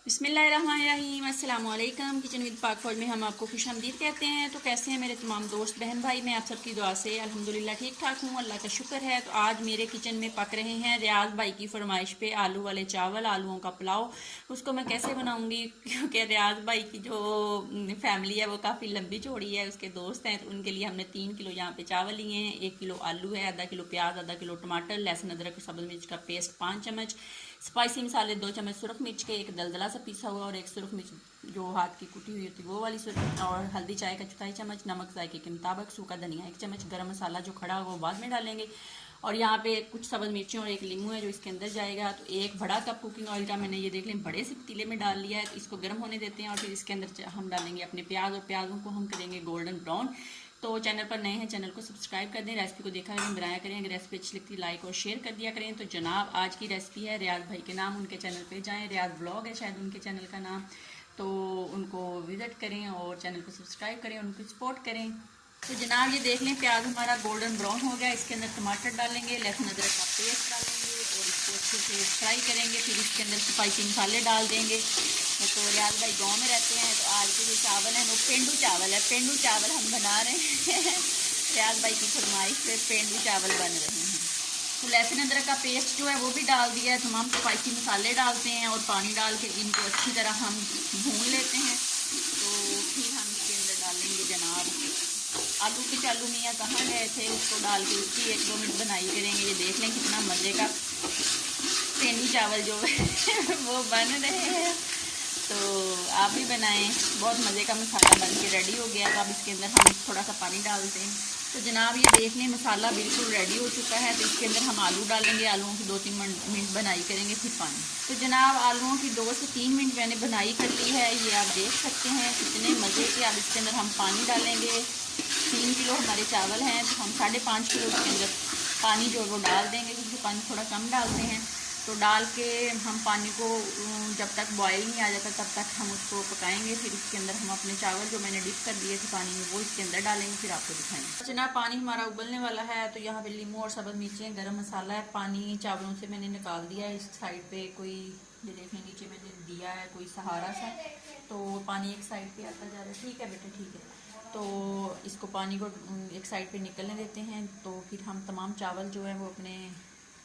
बिस्मिल्लाहिर्रहमानिर्रहीम, अस्सलाम वालेकुम। किचन विद पाक फौज में हम आपको खुशामदीद कहते हैं। तो कैसे हैं मेरे तमाम दोस्त बहन भाई? मैं आप सबकी दुआ से अल्हम्दुलिल्लाह ठीक ठाक हूँ, अल्लाह का शुक्र है। तो आज मेरे किचन में पक रहे हैं रियाज भाई की फरमाइश पे आलू वाले चावल, आलूओं का पुलाव। उसको मैं कैसे बनाऊंगी, क्योंकि रियाज भाई की जो फैमिली है वो काफ़ी लंबी चौड़ी है, उसके दोस्त हैं। तो उनके लिए हमने 3 किलो यहाँ पे चावल लिए हैं, 1 किलो आलू है, आधा किलो प्याज, आधा किलो टमाटर, लहसुन अदरक सब्ज़ मिर्च का पेस्ट 5 चम्मच, स्पाइसी मसाले 2 चम्मच, सुरख मिर्च के एक दलदला सा पीसा हुआ और एक सुरख मिर्च जो हाथ की कुटी हुई होती है वो वाली सुरख, और हल्दी चाय का 1/4 चम्मच, नमक जायके के मुताबिक, सूखा धनिया 1 चम्मच, गरम मसाला जो खड़ा होगा वो बाद में डालेंगे। और यहाँ पे कुछ सब्ज़ मिर्चें और एक लीमू है जो इसके अंदर जाएगा। तो 1 बड़ा कप कुकिंग ऑयल का मैंने ये देख लें बड़े से पतीले में डाल लिया है। तो इसको गर्म होने देते हैं और फिर इसके अंदर हम डालेंगे अपने प्याज, और प्याज़ों को हम करेंगे गोल्डन ब्राउन। तो चैनल पर नए हैं, चैनल को सब्सक्राइब कर दें, रेसिपी को देखा करें, बनाया करें। अगर रेसिपी अच्छी लगती है लाइक और शेयर कर दिया करें। तो जनाब आज की रेसिपी है रियाज भाई के नाम, उनके चैनल पे जाएं, रियाज ब्लॉग है शायद उनके चैनल का नाम। तो उनको विज़िट करें और चैनल को सब्सक्राइब करें, उनको सपोर्ट करें। तो जनाब ये देख लें प्याज हमारा गोल्डन ब्राउन हो गया। इसके अंदर टमाटर डालेंगे, लहसुन अदरक का पेस्ट डालेंगे और इसको अच्छे से फ्राई करेंगे। फिर इसके अंदर स्पाइसी मसाले डाल देंगे। तो रियाज भाई गांव में रहते हैं, तो आज के जो चावल हैं वो पेंडू चावल है, पेंडू चावल हम बना रहे हैं रियाज भाई की फरमाइश पे पेंडू चावल बन रहे हैं। तो लहसुन अदरक का पेस्ट जो है वो भी डाल दिया है। तमाम स्पाइसी मसाले डालते हैं और पानी डाल के इनको अच्छी तरह हम भून लेते हैं। तो फिर हम इसके अंदर डालेंगे जनाब आलू के चालू मियाँ कहाँ गए थे, उसको डाल के उसकी 1-2 मिनट बनाई करेंगे। ये देख लें कितना मज़े का पेंडू चावल जो है वो बन रहे हैं। तो आप भी बनाएं, बहुत मज़े का मसाला बन के रेडी हो गया। तो अब इसके अंदर हम थोड़ा सा पानी डालते हैं। तो जनाब ये देख लें मसाला बिल्कुल रेडी हो चुका है। तो इसके अंदर हम आलू डालेंगे, आलूओं की 2-3 मिनट बनाई करेंगे, फिर पानी। तो जनाब आलूओं की 2 से 3 मिनट मैंने बनाई कर ली है, ये आप देख सकते हैं कितने मज़े के। अब इसके अंदर हम पानी डालेंगे। 3 किलो हमारे चावल हैं, तो हम 5.5 किलो के अंदर पानी जो है वो डाल देंगे, क्योंकि पानी थोड़ा कम डालते हैं। तो डाल के हम पानी को जब तक बॉयल नहीं आ जाता तब तक हम उसको पकाएंगे। फिर इसके अंदर हम अपने चावल जो मैंने डिप कर दिए थे पानी में वो इसके अंदर डालेंगे, फिर आपको दिखाएंगे। जनाब पानी हमारा उबलने वाला है। तो यहाँ पे लीमू और सब्ज़ मिर्चें, गरम मसाला है। पानी चावलों से मैंने निकाल दिया है। इस साइड पे कोई ये देखें नीचे मैंने दिया है कोई सहारा सा, तो पानी एक साइड पे आता जा रहा है। ठीक है बेटा ठीक है। तो इसको पानी को एक साइड पे निकलने देते हैं। तो फिर हम तमाम चावल जो है वो अपने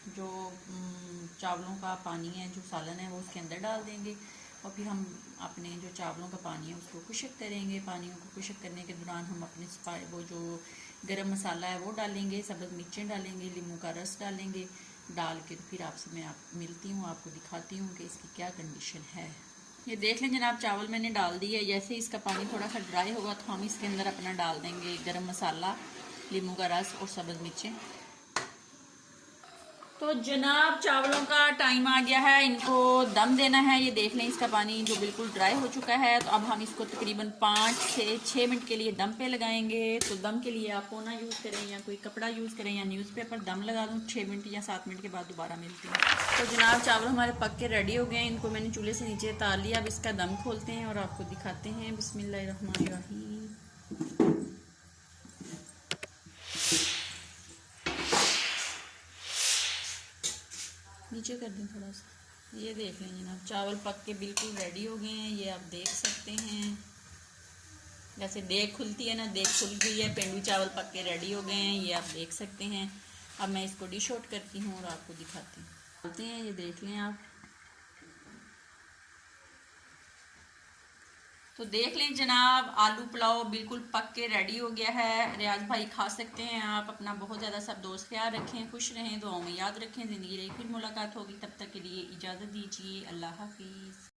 जो चावलों का पानी है, जो सालन है, वो उसके अंदर डाल देंगे। और फिर हम अपने जो चावलों का पानी है उसको खुश्क करेंगे। पानियों को खुश्क करने के दौरान हम अपने वो जो गरम मसाला है वो डालेंगे, सब्ज़ मिर्चें डालेंगे, नींबू का रस डालेंगे। डाल के फिर आपसे मैं मिलती हूँ, आपको दिखाती हूँ कि इसकी क्या कंडीशन है। ये देख लें जनाब चावल मैंने डाल दिए। जैसे इसका पानी थोड़ा सा ड्राई होगा तो हम इसके अंदर अपना डाल देंगे गरम मसाला, नींबू का रस और सब्ज़ मिर्चें। तो जनाब चावलों का टाइम आ गया है, इनको दम देना है। ये देख लें इसका पानी जो बिल्कुल ड्राई हो चुका है। तो अब हम इसको तकरीबन 5 से 6 मिनट के लिए दम पे लगाएंगे। तो दम के लिए आप कोना यूज़ करें या कोई कपड़ा यूज़ करें या न्यूज़पेपर, दम लगा दूँ। 6 मिनट या 7 मिनट के बाद दोबारा मिलती हूँ। तो जनाब चावल हमारे पक के रेडी हो गए हैं। इनको मैंने चूल्हे से नीचे उतार लिया। अब इसका दम खोलते हैं और आपको दिखाते हैं। बिस्मिल्लाहिर्रहमानिर्रहीम। नीचे कर दें थोड़ा सा। ये देख लें जनाब चावल पक के बिल्कुल रेडी हो गए हैं, ये आप देख सकते हैं। जैसे देग खुलती है ना, देग खुल गई है, पेंडू चावल पक के रेडी हो गए हैं, ये आप देख सकते हैं। अब मैं इसको डिश आउट करती हूँ और आपको दिखाती हूँ। डालते हैं, ये देख लें आप। तो देख लें जनाब आलू पुलाव बिल्कुल पक के रेडी हो गया है। रियाज भाई खा सकते हैं आप। अपना बहुत ज़्यादा सब दोस्त ख्याल रखें, खुश रहें, दुआओं में याद रखें। ज़िंदगी रही फिर मुलाकात होगी, तब तक के लिए इजाज़त दीजिए। अल्लाह हाफिज़।